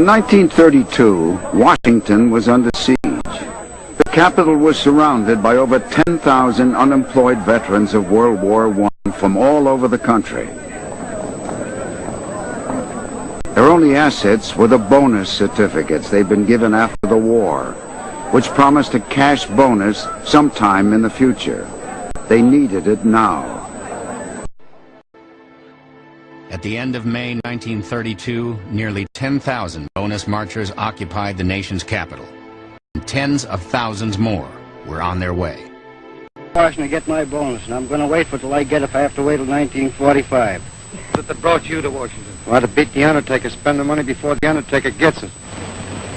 In 1932, Washington was under siege. The capital was surrounded by over 10,000 unemployed veterans of World War I from all over the country. Their only assets were the bonus certificates they'd been given after the war, which promised a cash bonus sometime in the future. They needed it now. At the end of May 1932, nearly 10,000 bonus marchers occupied the nation's capital. And tens of thousands more were on their way. Washington to get my bonus, and I'm going to wait for it till I get it if I have to wait till 1945. What that brought you to Washington? Well, to beat the Undertaker, spend the money before the Undertaker gets it.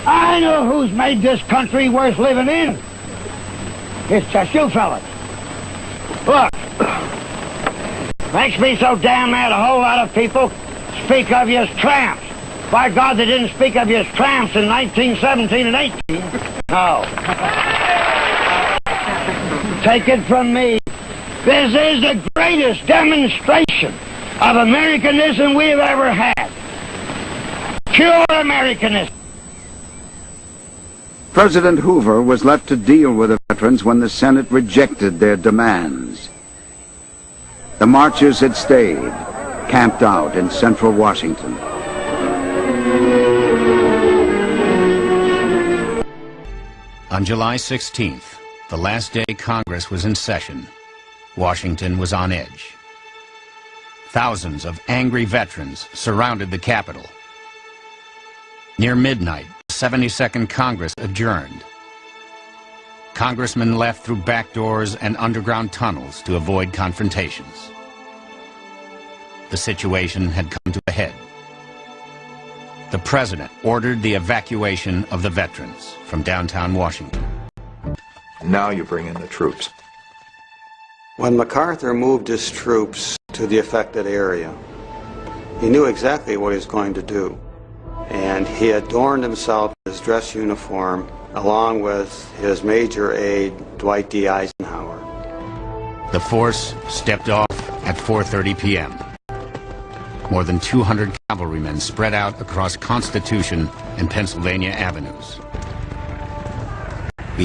I know who's made this country worth living in. It's just you fellas. Look, makes me so damn mad a whole lot of people speak of you as tramps. By God, they didn't speak of you as tramps in 1917 and 18. No. Take it from me. This is the greatest demonstration of Americanism we've ever had. Pure Americanism. President Hoover was left to deal with the veterans when the Senate rejected their demands. The marchers had stayed, camped out in central Washington. On July 16th, the last day Congress was in session, Washington was on edge. Thousands of angry veterans surrounded the Capitol. Near midnight, the 72nd Congress adjourned. Congressmen left through back doors and underground tunnels to avoid confrontations. The situation had come to a head. The president ordered the evacuation of the veterans from downtown Washington. Now you bring in the troops. When MacArthur moved his troops to the affected area, he knew exactly what he was going to do. And he adorned himself in his dress uniform along with his major aide, Dwight D. Eisenhower. The force stepped off at 4:30 p.m. More than 200 cavalrymen spread out across Constitution and Pennsylvania avenues.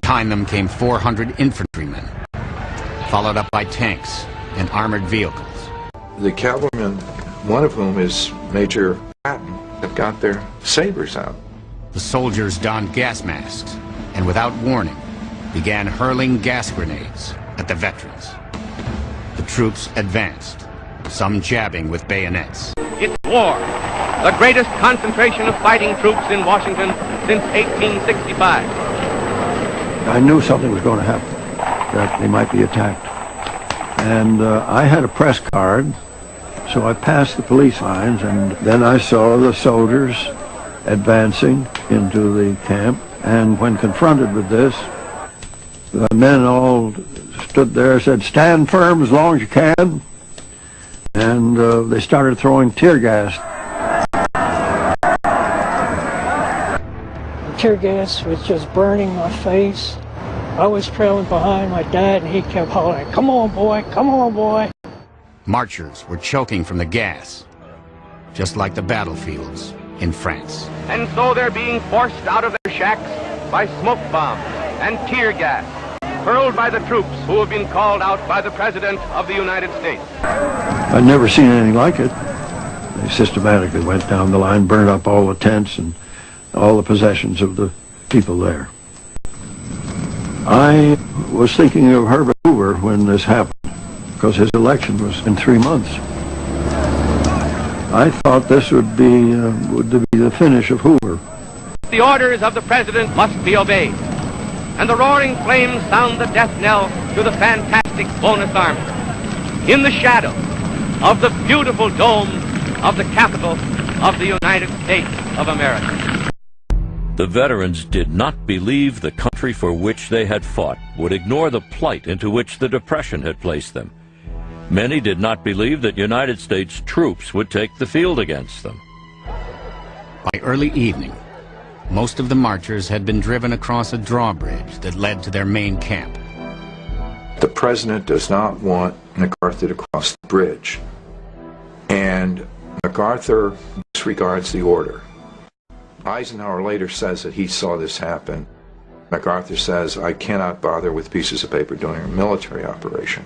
Behind them came 400 infantrymen, followed up by tanks and armored vehicles. The cavalrymen, one of whom is Major Patton, have got their sabers out. The soldiers donned gas masks and without warning began hurling gas grenades at the veterans. The troops advanced, some jabbing with bayonets. It's war, the greatest concentration of fighting troops in Washington since 1865. I knew something was going to happen, that they might be attacked. And I had a press card, so I passed the police lines, and then I saw the soldiers advancing into the camp. And when confronted with this, the men all stood there and said, "Stand firm as long as you can." And they started throwing tear gas. The tear gas was just burning my face. I was trailing behind my dad, and he kept hollering, "Come on, boy, come on, boy." Marchers were choking from the gas, just like the battlefields in France. And so they're being forced out of their shacks by smoke bombs and tear gas, hurled by the troops who have been called out by the President of the United States. I'd never seen anything like it. They systematically went down the line, burned up all the tents and all the possessions of the people there. I was thinking of Herbert Hoover when this happened, because his election was in 3 months. I thought this would be the finish of Hoover. The orders of the President must be obeyed, and the roaring flames sound the death knell to the fantastic bonus army. In the shadow of the beautiful dome of the Capitol of the United States of America. The veterans did not believe the country for which they had fought would ignore the plight into which the Depression had placed them. Many did not believe that United States troops would take the field against them. By early evening, most of the marchers had been driven across a drawbridge that led to their main camp. The president does not want MacArthur to cross the bridge, and MacArthur disregards the order. Eisenhower later says that he saw this happen. MacArthur says, I cannot bother with pieces of paper during a military operation.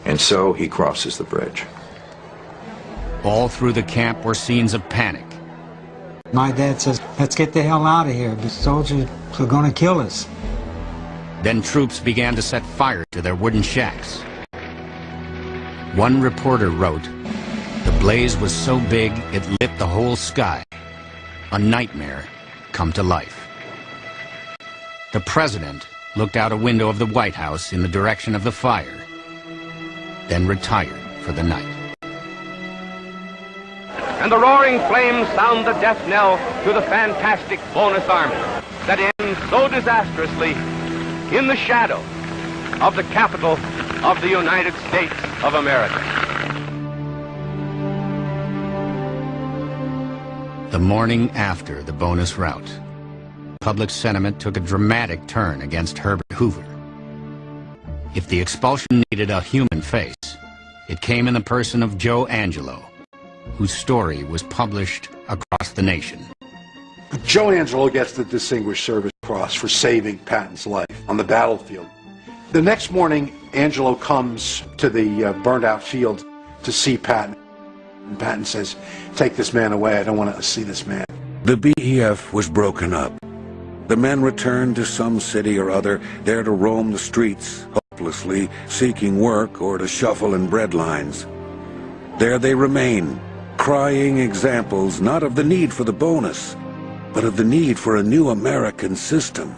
And so he crosses the bridge. All through the camp were scenes of panic. My dad says, let's get the hell out of here. The soldiers are going to kill us. Then troops began to set fire to their wooden shacks. One reporter wrote, the blaze was so big it lit the whole sky. A nightmare come to life. The president looked out a window of the White House in the direction of the fire, then retired for the night. And the roaring flames sound the death knell to the fantastic bonus army that ends so disastrously in the shadow of the capital of the United States of America. The morning after the bonus rout, public sentiment took a dramatic turn against Herbert Hoover. If the expulsion needed a human face, it came in the person of Joe Angelo, whose story was published across the nation. Joe Angelo gets the Distinguished Service Cross for saving Patton's life on the battlefield. The next morning, Angelo comes to the burned-out field to see Patton. And Patton says, take this man away, I don't want to see this man. The BEF was broken up. The men returned to some city or other, there to roam the streets, hopelessly seeking work or to shuffle in bread lines. There they remain, crying examples not of the need for the bonus, but of the need for a new American system.